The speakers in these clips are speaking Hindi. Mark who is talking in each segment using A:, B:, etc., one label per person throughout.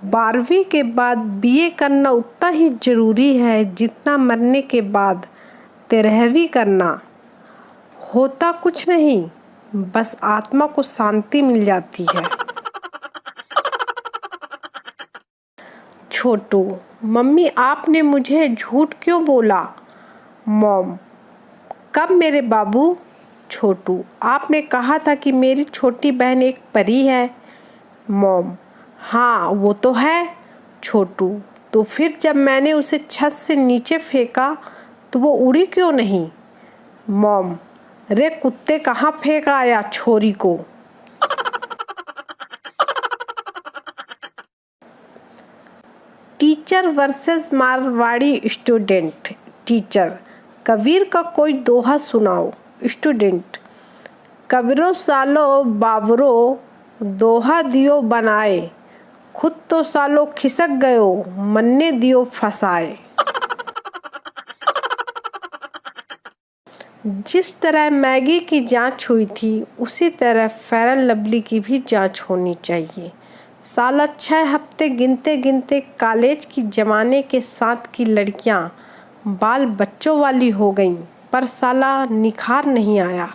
A: 12वीं के बाद बीए करना उतना ही ज़रूरी है जितना मरने के बाद 13वीं करना। होता कुछ नहीं, बस आत्मा को शांति मिल जाती है। छोटू, मम्मी आपने मुझे झूठ क्यों बोला? मॉम, कब मेरे बाबू? छोटू, आपने कहा था कि मेरी छोटी बहन एक परी है। मॉम, हाँ वो तो है। छोटू, तो फिर जब मैंने उसे छत से नीचे फेंका तो वो उड़ी क्यों नहीं? मॉम, रे कुत्ते, कहाँ फेंक आया छोरी को? Teacher versus Marwari student. Teacher, Kabir का कोई दोहा सुनाओ। स्टूडेंट, कबीरो सालो बाबरो दोहा दियो बनाए, खुद तो सालो खिसक गयो मन्ने दियो फसाए। जिस तरह मैगी की जांच हुई थी उसी तरह फेयर एंड लवली की भी जांच होनी चाहिए। साला 6 हफ्ते गिनते गिनते कॉलेज की जमाने के साथ की लड़कियां बाल बच्चों वाली हो गईं, पर साला निखार नहीं आया।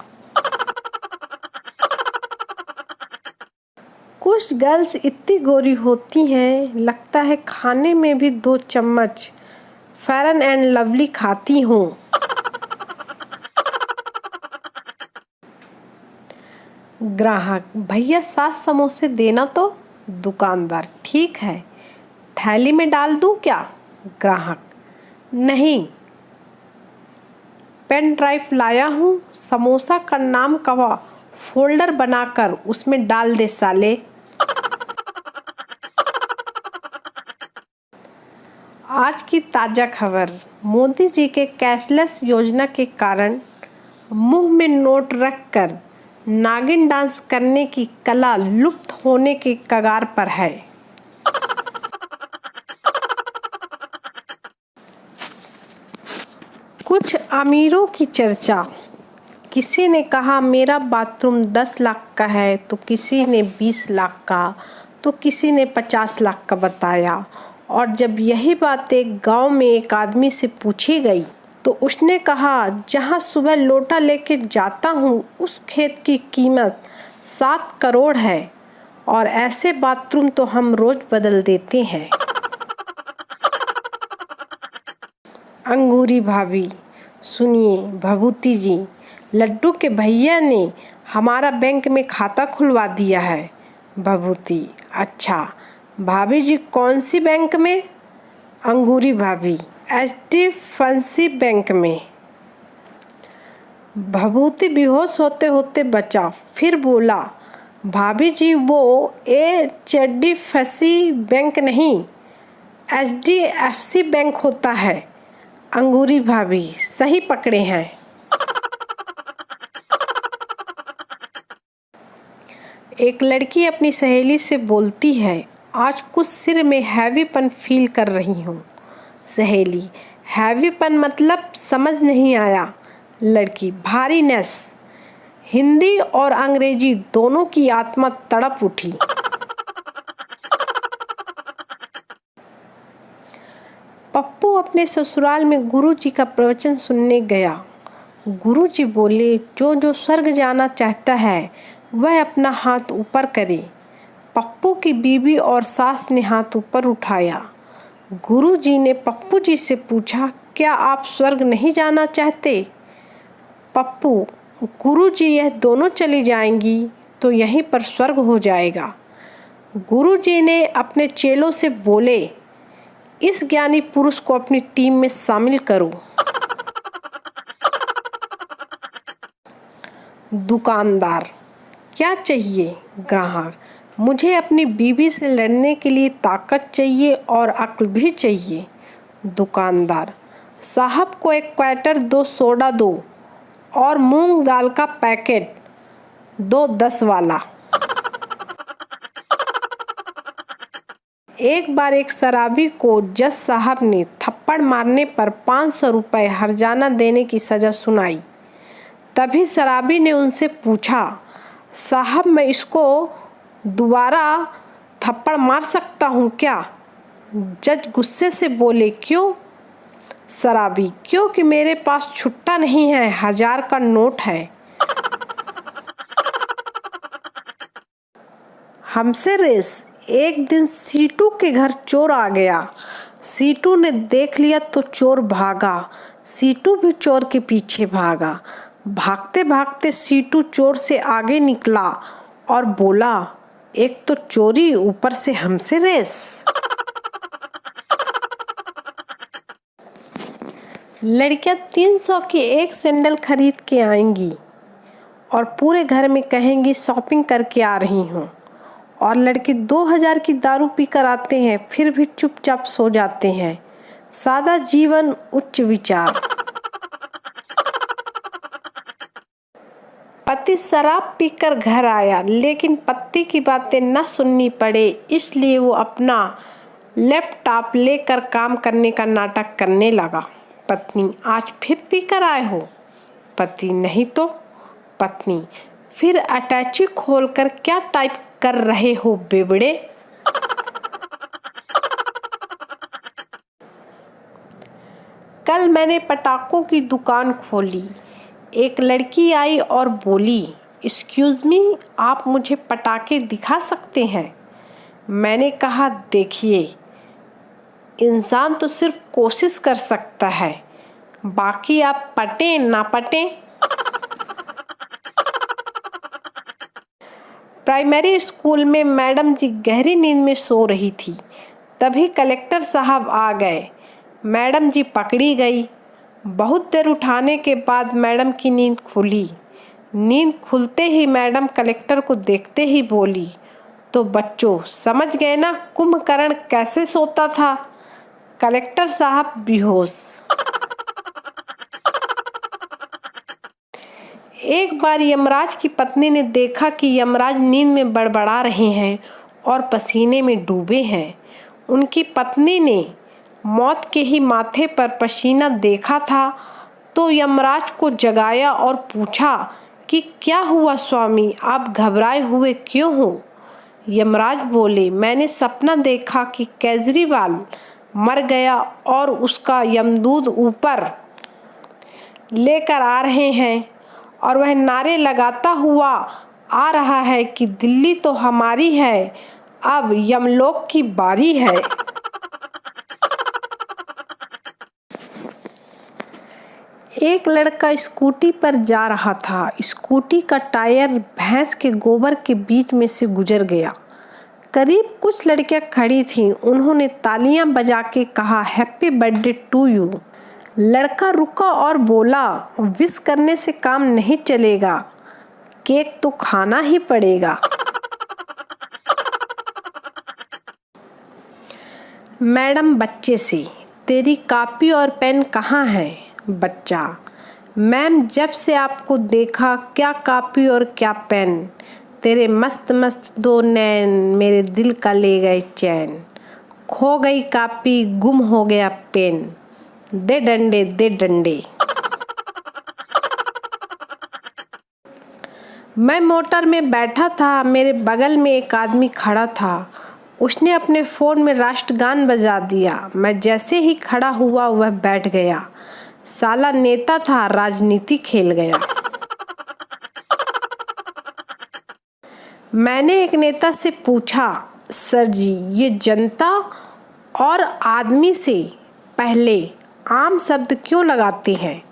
A: कुछ गर्ल्स इतनी गोरी होती हैं, लगता है खाने में भी 2 चम्मच फेयर एंड लवली खाती हूँ। ग्राहक, भैया 7 समोसे देना तो। दुकानदार, ठीक है, थैली में डाल दूँ क्या? ग्राहक, नहीं, पेन ड्राइव लाया हूँ, समोसा का नाम का फोल्डर बनाकर उसमें डाल दे साले। आज की ताज़ा खबर, मोदी जी के कैशलेस योजना के कारण मुंह में नोट रखकर नागिन डांस करने की कला लुप्त होने के कगार पर है। कुछ अमीरों की चर्चा। किसी ने कहा मेरा बाथरूम 10 लाख का है, तो किसी ने 20 लाख का, तो किसी ने 50 लाख का बताया। और जब यही बात एक गांव में एक आदमी से पूछी गई तो उसने कहा जहां सुबह लोटा लेके जाता हूं उस खेत की कीमत 7 करोड़ है, और ऐसे बाथरूम तो हम रोज बदल देते हैं। अंगूरी भाभी, सुनिए भभूति जी, लड्डू के भैया ने हमारा बैंक में खाता खुलवा दिया है। भभूति, अच्छा भाभी जी कौन सी बैंक में? अंगूरी भाभी, HDFC बैंक में। भभूति बेहोश होते होते बचा, फिर बोला भाभी जी वो HDFC बैंक नहीं, HDFC बैंक होता है। अंगूरी भाभी, सही पकड़े हैं। एक लड़की अपनी सहेली से बोलती है आज कुछ सिर में हैवीपन फील कर रही हूँ। सहेली, हैवीपन मतलब समझ नहीं आया। लड़की, भारीनेस। हिंदी और अंग्रेजी दोनों की आत्मा तड़प उठी। पप्पू अपने ससुराल में गुरुजी का प्रवचन सुनने गया। गुरुजी बोले जो जो स्वर्ग जाना चाहता है वह अपना हाथ ऊपर करे। पप्पू की बीवी और सास ने हाथ ऊपर उठाया। गुरुजी ने पप्पू जी से पूछा क्या आप स्वर्ग नहीं जाना चाहते? पप्पू, गुरुजी यह दोनों चली जाएंगी तो यहीं पर स्वर्ग हो जाएगा। गुरुजी ने अपने चेलों से बोले इस ज्ञानी पुरुष को अपनी टीम में शामिल करो। दुकानदार, क्या चाहिए? ग्राहक, मुझे अपनी बीवी से लड़ने के लिए ताकत चाहिए और अक्ल भी चाहिए। दुकानदार, साहब को 1 क्वार्टर 2 सोडा दो और मूंग दाल का पैकेट 2 10 वाला। एक बार एक शराबी को जज साहब ने थप्पड़ मारने पर 500 रुपये हर्जाना देने की सज़ा सुनाई। तभी शराबी ने उनसे पूछा साहब मैं इसको दोबारा थप्पड़ मार सकता हूँ क्या? जज गुस्से से बोले, क्यों? शराबी, क्योंकि मेरे पास छुट्टा नहीं है, 1000 का नोट है। हमसे रेस। एक दिन सीटू के घर चोर आ गया। सीटू ने देख लिया तो चोर भागा। सीटू भी चोर के पीछे भागा। भागते भागते सीटू चोर से आगे निकला और बोला, एक तो चोरी, ऊपर से हमसे रेस। लड़कियां 300 की एक सैंडल खरीद के आएंगी और पूरे घर में कहेंगी शॉपिंग करके आ रही हूँ, और लड़के 2000 की दारू पीकर आते हैं, फिर भी चुपचाप सो जाते हैं। सादा जीवन, उच्च विचार। पति शराब पीकर घर आया, लेकिन पति की बातें न सुननी पड़े, इसलिए वो अपना लैपटॉप लेकर काम करने का नाटक करने लगा। पत्नी, आज फिर पीकर आए हो? पति, नहीं तो। पत्नी, फिर अटैची खोलकर क्या टाइप कर रहे हो बेवड़े? कल मैंने पटाखों की दुकान खोली। एक लड़की आई और बोली, एक्सक्यूज मी, आप मुझे पटाखे दिखा सकते हैं? मैंने कहा, देखिए, इंसान तो सिर्फ कोशिश कर सकता है, बाकी आप पटें ना पटें। प्राइमरी स्कूल में मैडम जी गहरी नींद में सो रही थी। तभी कलेक्टर साहब आ गए। मैडम जी पकड़ी गई। बहुत देर उठाने के बाद मैडम की नींद खुली। नींद खुलते ही मैडम कलेक्टर को देखते ही बोली, तो बच्चों समझ गए ना कुंभकर्ण कैसे सोता था? कलेक्टर साहब बेहोश। एक बार यमराज की पत्नी ने देखा कि यमराज नींद में बड़बड़ा रहे हैं और पसीने में डूबे हैं। उनकी पत्नी ने मौत के ही माथे पर पसीना देखा था तो यमराज को जगाया और पूछा कि क्या हुआ स्वामी, आप घबराए हुए क्यों हो? यमराज बोले, मैंने सपना देखा कि केजरीवाल मर गया और उसका यमदूत ऊपर लेकर आ रहे हैं और वह नारे लगाता हुआ आ रहा है कि दिल्ली तो हमारी है, अब यमलोक की बारी है। एक लड़का स्कूटी पर जा रहा था। स्कूटी का टायर भैंस के गोबर के बीच में से गुजर गया। करीब कुछ लड़कियां खड़ी थीं। उन्होंने तालियां बजा के कहा, हैप्पी बर्थडे टू यू। लड़का रुका और बोला, विश करने से काम नहीं चलेगा, केक तो खाना ही पड़ेगा। मैडम बच्चे से, तेरी कॉपी और पेन कहाँ है? बच्चा, मैम जब से आपको देखा क्या कॉपी और क्या पेन, तेरे मस्त मस्त दो नैन मेरे दिल का ले गए चैन। खो गई कॉपी, गुम हो गया पेन, दे डंडे दे डंडे। मैं मोटर में बैठा था, मेरे बगल में एक आदमी खड़ा था। उसने अपने फ़ोन में राष्ट्रगान बजा दिया। मैं जैसे ही खड़ा हुआ वह बैठ गया। साला नेता था, राजनीति खेल गया। मैंने एक नेता से पूछा, सर जी, ये जनता और आदमी से पहले आम शब्द क्यों लगाते हैं,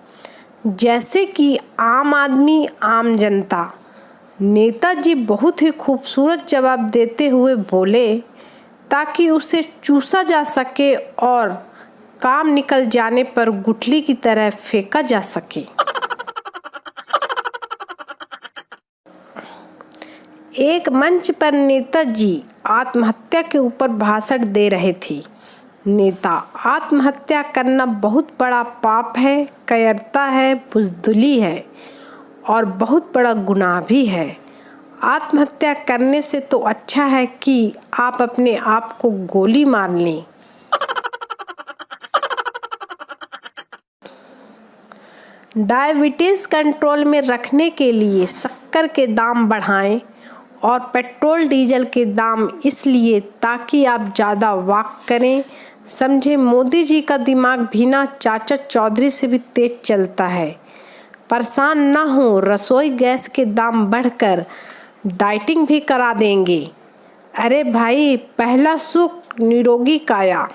A: जैसे कि आम आदमी, आम जनता? नेताजी बहुत ही खूबसूरत जवाब देते हुए बोले, ताकि उसे चूसा जा सके और काम निकल जाने पर गुठली की तरह फेंका जा सके। एक मंच पर नेताजी आत्महत्या के ऊपर भाषण दे रहे थे। नेता, आत्महत्या करना बहुत बड़ा पाप है, कायरता है, बुज़दिली है और बहुत बड़ा गुनाह भी है। आत्महत्या करने से तो अच्छा है कि आप अपने आप को गोली मार लें। डायबिटीज़ कंट्रोल में रखने के लिए शक्कर के दाम बढ़ाएं और पेट्रोल डीजल के दाम इसलिए ताकि आप ज़्यादा वॉक करें। समझे, मोदी जी का दिमाग भी ना चाचा चौधरी से भी तेज चलता है। परेशान ना हो, रसोई गैस के दाम बढ़कर डाइटिंग भी करा देंगे। अरे भाई, पहला सुख निरोगी काया।